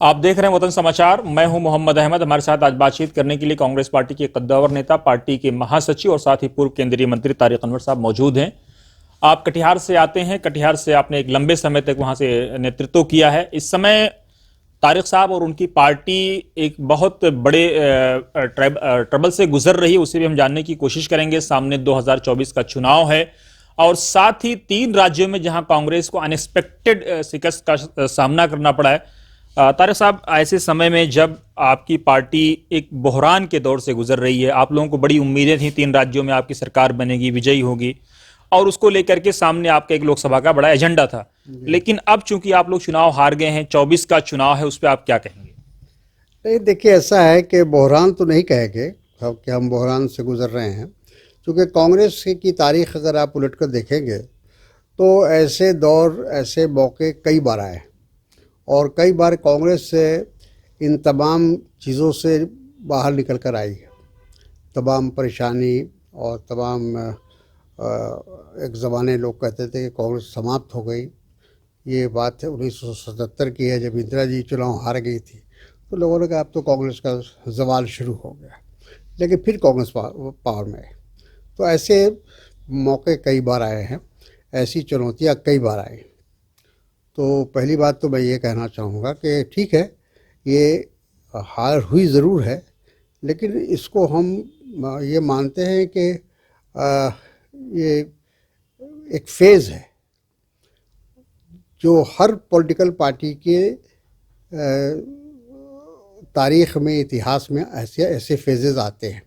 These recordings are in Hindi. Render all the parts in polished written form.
आप देख रहे हैं वतन समाचार। मैं हूं मोहम्मद अहमद। हमारे साथ आज बातचीत करने के लिए कांग्रेस पार्टी के कद्दावर नेता, पार्टी के महासचिव और साथ ही पूर्व केंद्रीय मंत्री तारिक अनवर साहब मौजूद हैं। आप कटिहार से आते हैं। कटिहार से आपने एक लंबे समय तक वहां से नेतृत्व किया है। इस समय तारिक साहब और उनकी पार्टी एक बहुत बड़े ट्रबल से गुजर रही है, उसे भी हम जानने की कोशिश करेंगे। सामने 2024 का चुनाव है और साथ ही 3 राज्यों में जहां कांग्रेस को अनएक्सपेक्टेड शिकस्त का सामना करना पड़ा है। तारिक साहब, ऐसे समय में जब आपकी पार्टी एक बहरान के दौर से गुजर रही है, आप लोगों को बड़ी उम्मीदें थी 3 राज्यों में आपकी सरकार बनेगी, विजयी होगी और उसको लेकर के सामने आपका एक लोकसभा का बड़ा एजेंडा था। लेकिन अब चूंकि आप लोग चुनाव हार गए हैं, 24 का चुनाव है, उस पर आप क्या कहेंगे? नहीं, देखिए, ऐसा है कि बहरान तो नहीं कहेंगे कि हम बहरान से गुजर रहे हैं, क्योंकि कांग्रेस की तारीख अगर आप उलट कर देखेंगे तो ऐसे दौर, ऐसे मौके कई बार आए और कई बार कांग्रेस से इन तमाम चीज़ों से बाहर निकल कर आई है। तमाम परेशानी और तमाम एक ज़माने लोग कहते थे कि कांग्रेस समाप्त हो गई। ये बात है 1977 की है, जब इंदिरा जी चुनाव हार गई थी तो लोगों ने कहा अब तो कांग्रेस का जवाल शुरू हो गया, लेकिन फिर कांग्रेस पावर में आई। तो ऐसे मौके कई बार आए हैं, ऐसी चुनौतियां कई बार आई। तो पहली बात तो मैं ये कहना चाहूँगा कि ठीक है, ये हार हुई ज़रूर है, लेकिन इसको हम ये मानते हैं कि ये एक फेज़ है जो हर पॉलिटिकल पार्टी के तारीख़ में, इतिहास में ऐसे ऐसे फेजेस आते हैं।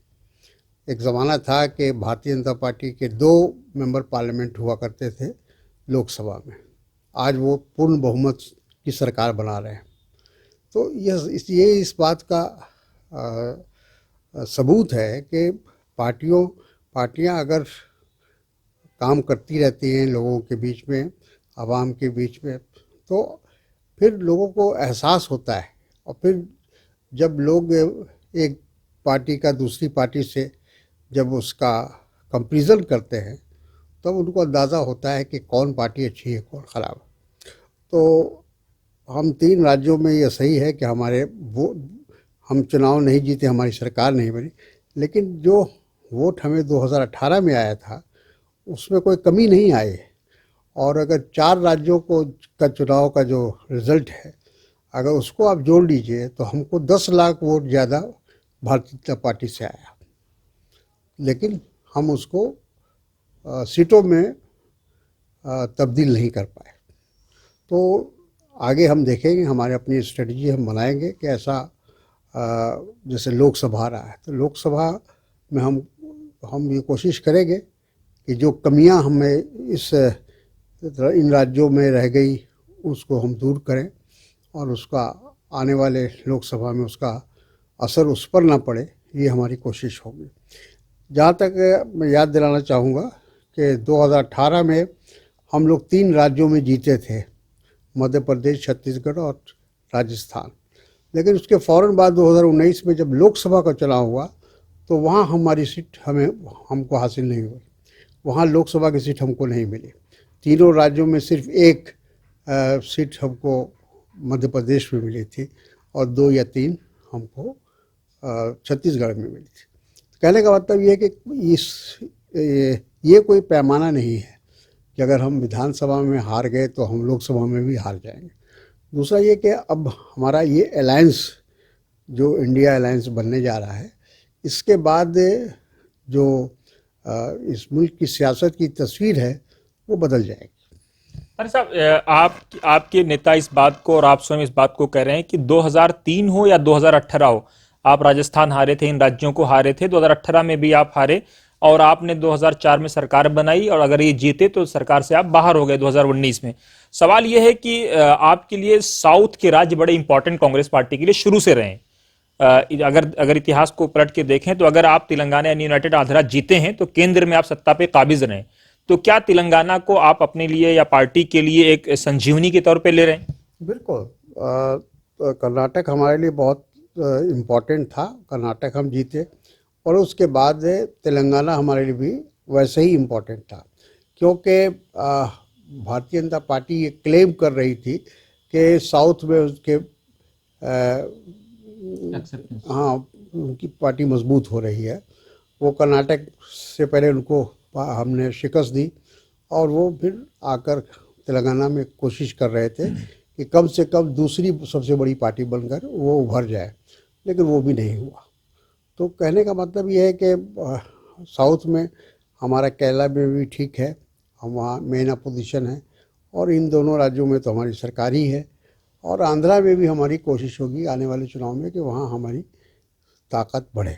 एक ज़माना था कि भारतीय जनता पार्टी के 2 मेंबर पार्लियामेंट हुआ करते थे लोकसभा में, आज वो पूर्ण बहुमत की सरकार बना रहे हैं। तो ये इस बात का सबूत है कि पार्टियां अगर काम करती रहती हैं लोगों के बीच में, आवाम के बीच में, तो फिर लोगों को एहसास होता है। और फिर जब लोग एक पार्टी का दूसरी पार्टी से जब उसका कंपैरिजन करते हैं तब उनको अंदाज़ा होता है कि कौन पार्टी अच्छी है, कौन ख़राब है। तो हम 3 राज्यों में ये सही है कि हम चुनाव नहीं जीते, हमारी सरकार नहीं बनी, लेकिन जो वोट हमें 2018 में आया था उसमें कोई कमी नहीं आई। और अगर 4 राज्यों का चुनाव का जो रिज़ल्ट है, अगर उसको आप जोड़ लीजिए तो हमको 10 लाख वोट ज़्यादा भारतीय जनता पार्टी से आया, लेकिन हम उसको सीटों में तब्दील नहीं कर पाए। तो आगे हम देखेंगे, हमारे अपनी स्ट्रेटजी हम बनाएंगे कि ऐसा जैसे लोकसभा रहा है तो लोकसभा में हम ये कोशिश करेंगे कि जो कमियां हमें इन राज्यों में रह गई उसको हम दूर करें और उसका आने वाले लोकसभा में उसका असर उस पर ना पड़े, ये हमारी कोशिश होगी। जहाँ तक मैं याद दिलाना चाहूँगा कि 2018 में हम लोग 3 राज्यों में जीते थे, मध्य प्रदेश, छत्तीसगढ़ और राजस्थान। लेकिन उसके फ़ौरन बाद 2019 में जब लोकसभा का चुनाव हुआ तो वहाँ हमारी सीट हमको हासिल नहीं हुई। वहाँ लोकसभा की सीट हमको नहीं मिली। तीनों राज्यों में सिर्फ एक सीट हमको मध्य प्रदेश में मिली थी और 2 या 3 हमको छत्तीसगढ़ में मिली थी। कहने का मतलब ये है कि ये कोई पैमाना नहीं है कि अगर हम विधानसभा में हार गए तो हम लोकसभा में भी हार जाएंगे। दूसरा ये कि अब हमारा ये अलायंस जो इंडिया अलायंस बनने जा रहा है, इसके बाद जो इस मुल्क की सियासत की तस्वीर है वो बदल जाएगी। अरे साहब, आपके नेता इस बात को और आप स्वयं इस बात को कह रहे हैं कि 2003 हो या 2018 हो, आप राजस्थान हारे थे, इन राज्यों को हारे थे। 2018 में भी आप हारे और आपने 2004 में सरकार बनाई और अगर ये जीते तो सरकार से आप बाहर हो गए 2019 में। सवाल यह है कि आपके लिए साउथ के राज्य बड़े इंपॉर्टेंट कांग्रेस पार्टी के लिए शुरू से रहे हैं। अगर इतिहास को पलट के देखें तो अगर आप तेलंगाना यानी यूनाइटेड आंध्रा जीते हैं तो केंद्र में आप सत्ता पे काबिज रहे। तो क्या तेलंगाना को आप अपने लिए या पार्टी के लिए एक संजीवनी के तौर पे ले रहे हैं? बिल्कुल। कर्नाटक हमारे लिए बहुत इम्पोर्टेंट था। कर्नाटक हम जीते और उसके बाद तेलंगाना हमारे लिए भी वैसे ही इम्पोर्टेंट था, क्योंकि भारतीय जनता पार्टी ये क्लेम कर रही थी कि साउथ में उसके एक्सेप्टेंस। हाँ, उनकी पार्टी मजबूत हो रही है। वो कर्नाटक से पहले उनको हमने शिकस्त दी और वो फिर आकर तेलंगाना में कोशिश कर रहे थे कि कम से कम दूसरी सबसे बड़ी पार्टी बनकर वो उभर जाए, लेकिन वो भी नहीं हुआ। तो कहने का मतलब ये है कि साउथ में हमारा केरला में भी ठीक है, हम वहाँ मेन अपोजिशन है, और इन दोनों राज्यों में तो हमारी सरकार ही है, और आंध्रा में भी हमारी कोशिश होगी आने वाले चुनाव में कि वहाँ हमारी ताकत बढ़े।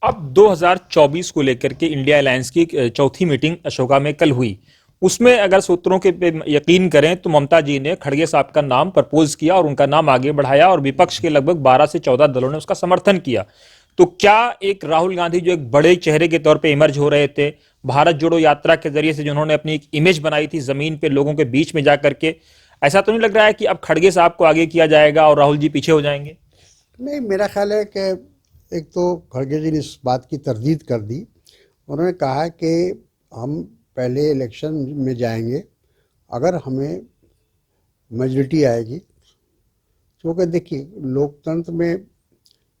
अब 2024 को लेकर के इंडिया अलायंस की चौथी मीटिंग अशोका में कल हुई। उसमें अगर सूत्रों के पे यकीन करें तो ममता जी ने खड़गे साहब का नाम प्रपोज किया और उनका नाम आगे बढ़ाया और विपक्ष के लगभग 12 से 14 दलों ने उसका समर्थन किया। तो क्या एक राहुल गांधी जो एक बड़े चेहरे के तौर पे इमर्ज हो रहे थे, भारत जोड़ो यात्रा के जरिए से जिन्होंने अपनी एक इमेज बनाई थी जमीन पे लोगों के बीच में जाकर के, ऐसा तो नहीं लग रहा है कि अब खड़गे साहब को आगे किया जाएगा और राहुल जी पीछे हो जाएंगे? नहीं, मेरा ख्याल है कि एक तो खड़गे जी ने इस बात की तरदीद कर दी। उन्होंने कहा कि हम पहले इलेक्शन में जाएंगे अगर हमें मेजॉरिटी आएगी, क्योंकि देखिए लोकतंत्र में,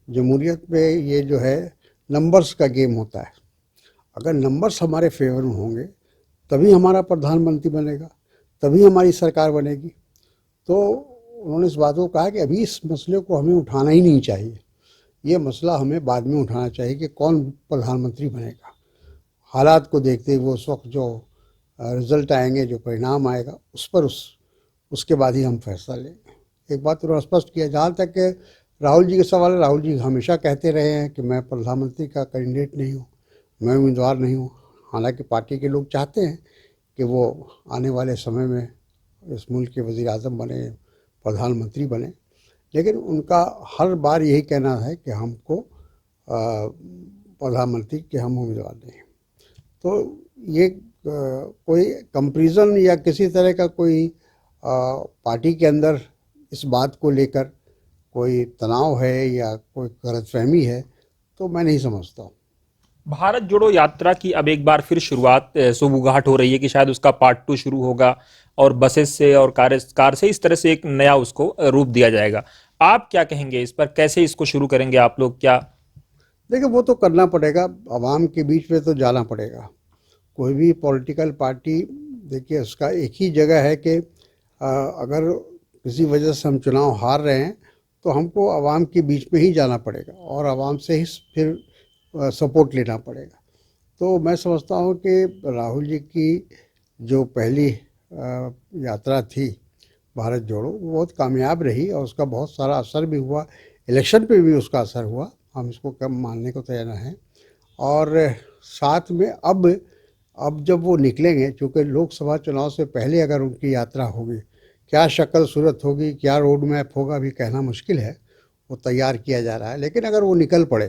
जमहूरियत में ये जो है नंबर्स का गेम होता है। अगर नंबर्स हमारे फेवर में होंगे तभी हमारा प्रधानमंत्री बनेगा, तभी हमारी सरकार बनेगी। तो उन्होंने इस बात को कहा कि अभी इस मसले को हमें उठाना ही नहीं चाहिए, ये मसला हमें बाद में उठाना चाहिए कि कौन प्रधानमंत्री बनेगा। हालात को देखते हुए उस वक्त जो रिजल्ट आएंगे, जो परिणाम आएगा, उस पर उसके बाद ही हम फैसला लेंगे। एक बात उन्होंने स्पष्ट किया, जहाँ तक कि राहुल जी के सवाल है, राहुल जी हमेशा कहते रहे हैं कि मैं प्रधानमंत्री का कैंडिडेट नहीं हूँ, मैं उम्मीदवार नहीं हूँ। हालांकि पार्टी के लोग चाहते हैं कि वो आने वाले समय में इस मुल्क के वज़ीर आज़म बने, प्रधानमंत्री बने, लेकिन उनका हर बार यही कहना है कि हमको प्रधानमंत्री के हम उम्मीदवार नहीं हैं। तो ये कोई कंपैरिजन या किसी तरह का कोई पार्टी के अंदर इस बात को लेकर कोई तनाव है या कोई गलतफहमी है, तो मैं नहीं समझता हूँ। भारत जोड़ो यात्रा की अब एक बार फिर शुरुआत सुबुगाहट हो रही है कि शायद उसका पार्ट 2 शुरू होगा और बसेस से और कार से इस तरह से एक नया उसको रूप दिया जाएगा। आप क्या कहेंगे इस पर, कैसे इसको शुरू करेंगे आप लोग? क्या देखिए, वो तो करना पड़ेगा, आवाम के बीच में तो जाना पड़ेगा। कोई भी पॉलिटिकल पार्टी, देखिए उसका एक ही जगह है कि अगर किसी वजह से हम चुनाव हार रहे हैं तो हमको आवाम के बीच में ही जाना पड़ेगा और आवाम से ही फिर सपोर्ट लेना पड़ेगा। तो मैं समझता हूँ कि राहुल जी की जो पहली यात्रा थी भारत जोड़ो, वो बहुत कामयाब रही और उसका बहुत सारा असर भी हुआ, इलेक्शन पे भी उसका असर हुआ, हम इसको कम मानने को तैयार हैं। और साथ में अब जब वो निकलेंगे, चूँकि लोकसभा चुनाव से पहले अगर उनकी यात्रा होगी, क्या शक्ल सूरत होगी, क्या रोड मैप होगा, अभी कहना मुश्किल है, वो तैयार किया जा रहा है। लेकिन अगर वो निकल पड़े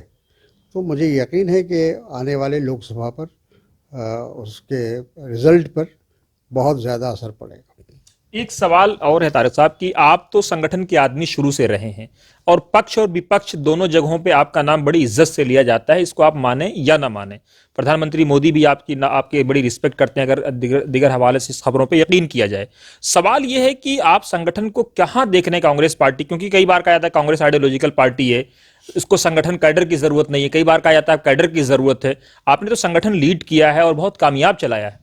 तो मुझे यकीन है कि आने वाले लोकसभा पर उसके रिज़ल्ट पर बहुत ज़्यादा असर पड़ेगा। एक सवाल और है तारिक साहब कि आप तो संगठन के आदमी शुरू से रहे हैं और पक्ष और विपक्ष दोनों जगहों पे आपका नाम बड़ी इज्जत से लिया जाता है, इसको आप माने या ना माने। प्रधानमंत्री मोदी भी आपकी बड़ी रिस्पेक्ट करते हैं अगर दिगर हवाले से इस खबरों पे यकीन किया जाए। सवाल यह है कि आप संगठन को कहाँ देखने कांग्रेस पार्टी, क्योंकि कई बार कहा जाता है कांग्रेस आइडियोलॉजिकल पार्टी है, इसको संगठन कैडर की जरूरत नहीं है, कई बार कहा जाता है कैडर की जरूरत है। आपने तो संगठन लीड किया है और बहुत कामयाब चलाया है।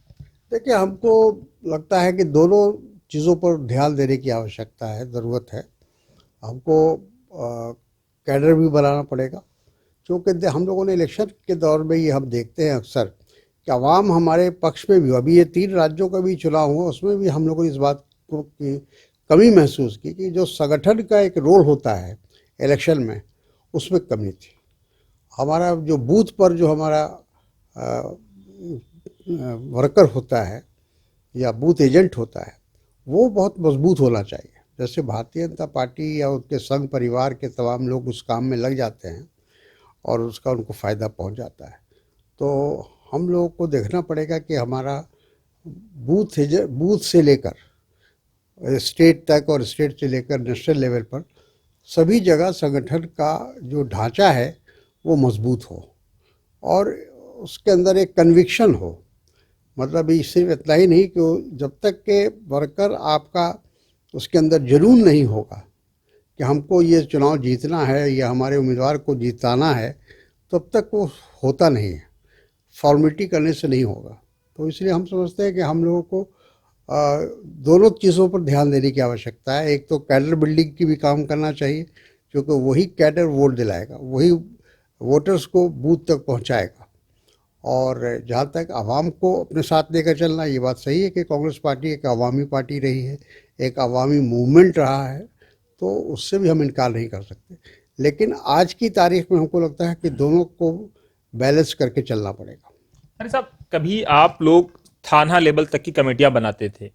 देखिए, हमको लगता है कि दोनों चीज़ों पर ध्यान देने की आवश्यकता है, ज़रूरत है। हमको कैडर भी बनाना पड़ेगा, क्योंकि हम लोगों ने इलेक्शन के दौर में ये हम देखते हैं अक्सर कि आवाम हमारे पक्ष में भी, अभी ये 3 राज्यों का भी चुनाव हुआ, उसमें भी हम लोगों ने इस बात को की कमी महसूस की कि जो संगठन का एक रोल होता है इलेक्शन में, उसमें कमी थी। हमारा जो बूथ पर जो हमारा वर्कर होता है या बूथ एजेंट होता है, वो बहुत मजबूत होना चाहिए। जैसे भारतीय जनता पार्टी या उनके संघ परिवार के तमाम लोग उस काम में लग जाते हैं और उसका उनको फ़ायदा पहुंच जाता है। तो हम लोगों को देखना पड़ेगा कि हमारा बूथ से लेकर स्टेट तक और स्टेट से लेकर नेशनल लेवल पर सभी जगह संगठन का जो ढांचा है वो मजबूत हो और उसके अंदर एक कन्विक्शन हो। मतलब सिर्फ इतना ही नहीं कि जब तक के वर्कर आपका उसके अंदर जुनून नहीं होगा कि हमको ये चुनाव जीतना है या हमारे उम्मीदवार को जिताना है, तब तक वो होता नहीं है, फॉर्मेलिटी करने से नहीं होगा। तो इसलिए हम समझते हैं कि हम लोगों को दोनों चीज़ों पर ध्यान देने की आवश्यकता है। एक तो कैडर बिल्डिंग की भी काम करना चाहिए, क्योंकि वही कैडर वोट दिलाएगा, वही वोटर्स को बूथ तक पहुंचाएगा। और जहाँ तक आवाम को अपने साथ लेकर चलना, ये बात सही है कि कांग्रेस पार्टी एक अवामी पार्टी रही है, एक अवामी मूवमेंट रहा है, तो उससे भी हम इनकार नहीं कर सकते। लेकिन आज की तारीख में हमको लगता है कि दोनों को बैलेंस करके चलना पड़ेगा। अरे साहब, कभी आप लोग थाना लेवल तक की कमेटियां बनाते थे,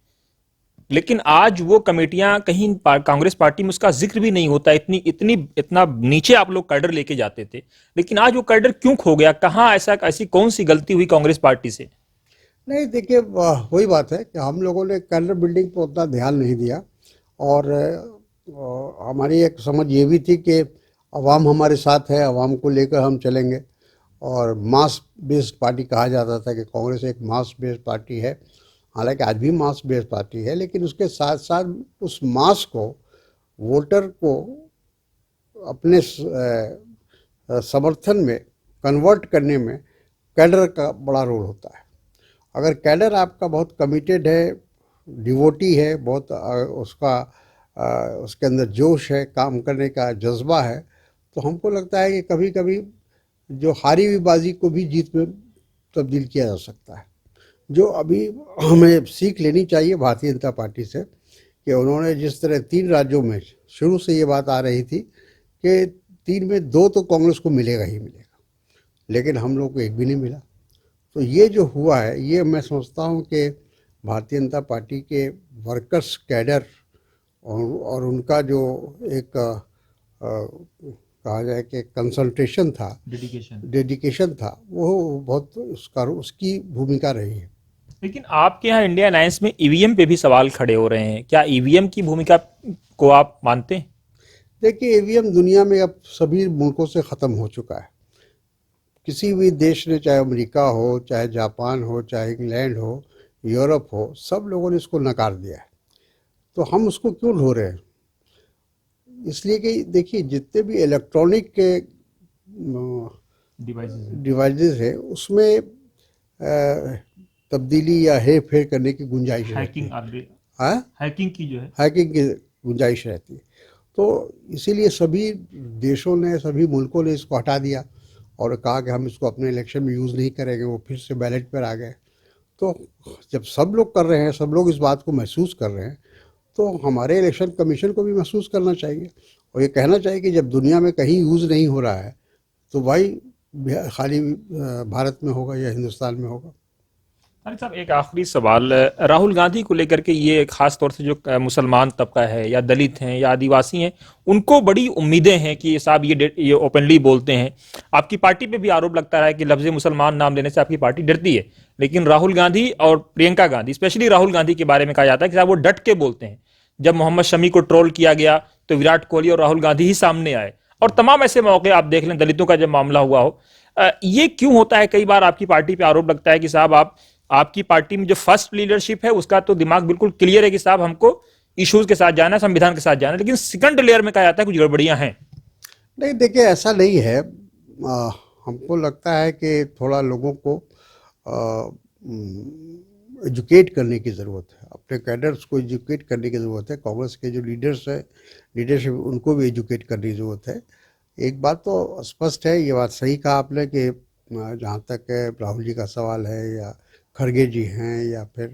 लेकिन आज वो कमेटियां कहीं कांग्रेस पार्टी में उसका जिक्र भी नहीं होता। इतना नीचे आप लोग कैडर लेके जाते थे, लेकिन आज वो कैडर क्यों खो गया? कहाँ ऐसी कौन सी गलती हुई कांग्रेस पार्टी से? नहीं, देखिए, वही बात है कि हम लोगों ने कैडर बिल्डिंग पर उतना ध्यान नहीं दिया। और हमारी एक समझ ये भी थी कि अवाम हमारे साथ है, अवाम को लेकर हम चलेंगे। और मास बेस्ड पार्टी कहा जाता था कि कांग्रेस एक मास बेस्ड पार्टी है। हालांकि आज भी मास बेस्ड पार्टी है, लेकिन उसके साथ साथ उस मास को, वोटर को अपने समर्थन में कन्वर्ट करने में कैडर का बड़ा रोल होता है। अगर कैडर आपका बहुत कमिटेड है, डिवोटी है, बहुत उसके अंदर जोश है, काम करने का जज्बा है, तो हमको लगता है कि कभी कभी जो हारी हुई बाजी को भी जीत में तब्दील किया जा सकता है। जो अभी हमें सीख लेनी चाहिए भारतीय जनता पार्टी से, कि उन्होंने जिस तरह 3 राज्यों में शुरू से ये बात आ रही थी कि 3 में 2 तो कांग्रेस को मिलेगा ही मिलेगा, लेकिन हम लोग को एक भी नहीं मिला। तो ये जो हुआ है, ये मैं समझता हूँ कि भारतीय जनता पार्टी के वर्कर्स, कैडर और उनका जो एक कहा जाए कि कंसंट्रेशन था, डेडिकेशन था, वो बहुत उसकी भूमिका रही है। लेकिन आपके यहाँ इंडिया अलायंस में ईवीएम पे भी सवाल खड़े हो रहे हैं। क्या ईवीएम की भूमिका को आप मानते हैं? देखिए, ईवीएम दुनिया में अब सभी मुल्कों से ख़त्म हो चुका है। किसी भी देश ने, चाहे अमेरिका हो, चाहे जापान हो, चाहे इंग्लैंड हो, यूरोप हो, सब लोगों ने इसको नकार दिया है। तो हम उसको क्यों ढो रहे हैं? इसलिए कि देखिए, जितने भी इलेक्ट्रॉनिक के डिवाइसेस है, उसमें तब्दीली या हेर फेर करने की गुंजाइश रहती है। हैकिंग की जो है, हैकिंग की गुंजाइश रहती है। तो इसीलिए सभी देशों ने, सभी मुल्कों ने इसको हटा दिया और कहा कि हम इसको अपने इलेक्शन में यूज़ नहीं करेंगे। वो फिर से बैलेट पर आ गए। तो जब सब लोग कर रहे हैं, सब लोग इस बात को महसूस कर रहे हैं, तो हमारे इलेक्शन कमीशन को भी महसूस करना चाहिए और ये कहना चाहिए कि जब दुनिया में कहीं यूज़ नहीं हो रहा है, तो भाई खाली भारत में होगा या हिंदुस्तान में होगा। अरे साहब, एक आखिरी सवाल, राहुल गांधी को लेकर के, ये खास तौर से जो मुसलमान तबका है या दलित हैं या आदिवासी हैं, उनको बड़ी उम्मीदें हैं कि साहब ये ओपनली बोलते हैं। आपकी पार्टी पे भी आरोप लगता है कि लफ्ज़ मुसलमान नाम लेने से आपकी पार्टी डरती है, लेकिन राहुल गांधी और प्रियंका गांधी, स्पेशली राहुल गांधी के बारे में कहा जाता है कि साहब वो डट के बोलते हैं। जब मोहम्मद शमी को ट्रोल किया गया तो विराट कोहली और राहुल गांधी ही सामने आए, और तमाम ऐसे मौके आप देख लें, दलितों का जब मामला हुआ हो। ये क्यों होता है? कई बार आपकी पार्टी पे आरोप लगता है कि साहब आपकी पार्टी में जो फर्स्ट लीडरशिप है उसका तो दिमाग बिल्कुल क्लियर है कि साहब हमको इश्यूज के साथ जाना है, संविधान के साथ जाना है, लेकिन सेकंड लेयर में कहा जाता है कुछ गड़बड़ियां हैं। नहीं, देखिए, ऐसा नहीं है। हमको लगता है कि थोड़ा लोगों को एजुकेट करने की ज़रूरत है, अपने कैडर्स को एजुकेट करने की ज़रूरत है। कांग्रेस के जो लीडर्स हैं, लीडरशिप, उनको भी एजुकेट करने की ज़रूरत है। एक बात तो स्पष्ट है, ये बात सही कहा आपने कि जहाँ तक राहुल जी का सवाल है, या खड़गे जी हैं, या फिर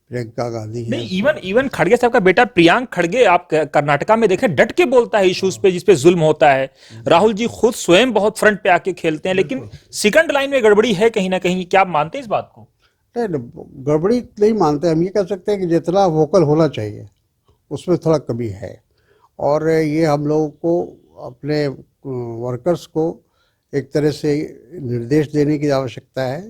प्रियंका गांधी हैं। नहीं, इवन खड़गे साहब का बेटा प्रियांक खड़गे, आप कर्नाटका में देखें, डट के बोलता है इश्यूज पे जिस पे जुल्म होता है। राहुल जी खुद स्वयं बहुत फ्रंट पे आके खेलते हैं, लेकिन सेकंड लाइन में गड़बड़ी है कहीं ना कहीं। क्या आप मानते हैं इस बात को? नहीं, गड़बड़ी नहीं मानते। हम ये कह सकते हैं कि जितना वोकल होना चाहिए उसमें थोड़ा कमी है, और ये हम लोगों को अपने वर्कर्स को एक तरह से निर्देश देने की आवश्यकता है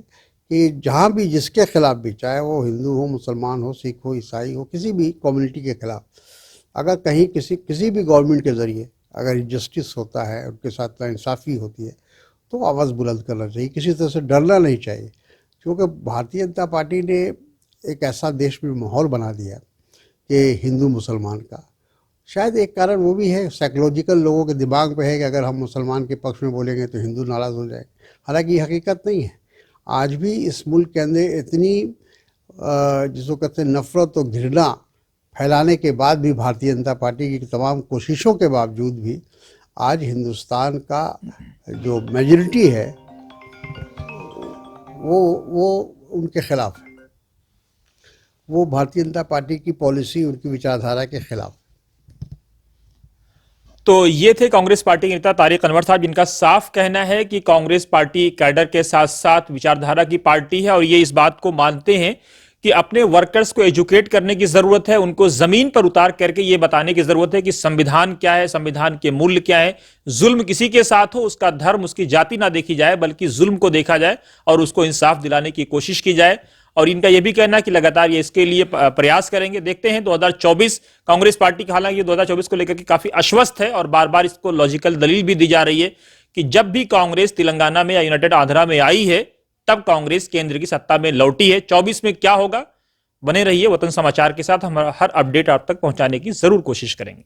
कि जहाँ भी, जिसके खिलाफ भी, चाहे वो हिंदू हो, मुसलमान हो, सिख हो, ईसाई हो, किसी भी कम्युनिटी के खिलाफ अगर कहीं किसी भी गवर्नमेंट के ज़रिए अगर इनजस्टिस होता है, उनके साथ नाइंसाफ़ी होती है, तो आवाज़ बुलंद करना चाहिए। किसी तरह से डरना नहीं चाहिए, क्योंकि भारतीय जनता पार्टी ने एक ऐसा देश में माहौल बना दिया कि हिंदू मुसलमान का, शायद एक कारण वो भी है, साइकोलॉजिकल लोगों के दिमाग में है कि अगर हम मुसलमान के पक्ष में बोलेंगे तो हिंदू नाराज़ हो जाएंगे। हालांकि ये हकीकत नहीं है। आज भी इस मुल्क के अंदर इतनी जिसको कहते हैं नफ़रत और घृणा फैलाने के बाद भी, भारतीय जनता पार्टी की तमाम कोशिशों के बावजूद भी, आज हिंदुस्तान का जो मेजॉरिटी है वो उनके खिलाफ है। वो भारतीय जनता पार्टी की पॉलिसी, उनकी विचारधारा के खिलाफ। तो ये थे कांग्रेस पार्टी के नेता तारिक अनवर साहब, जिनका साफ कहना है कि कांग्रेस पार्टी कैडर के साथ साथ विचारधारा की पार्टी है और ये इस बात को मानते हैं कि अपने वर्कर्स को एजुकेट करने की जरूरत है, उनको जमीन पर उतार करके ये बताने की जरूरत है कि संविधान क्या है, संविधान के मूल्य क्या है। जुल्म किसी के साथ हो, उसका धर्म, उसकी जाति ना देखी जाए, बल्कि जुल्म को देखा जाए और उसको इंसाफ दिलाने की कोशिश की जाए। और इनका यह भी कहना है कि लगातार ये इसके लिए प्रयास करेंगे। देखते हैं 2024 कांग्रेस पार्टी का, हालांकि 2024 को लेकर के काफी आश्वस्त है और बार बार इसको लॉजिकल दलील भी दी जा रही है कि जब भी कांग्रेस तेलंगाना में या यूनाइटेड आंध्रा में आई है तब कांग्रेस केंद्र की सत्ता में लौटी है। 24 में क्या होगा, बने रहिए वतन समाचार के साथ। हम हर अपडेट आप तक पहुंचाने की जरूर कोशिश करेंगे।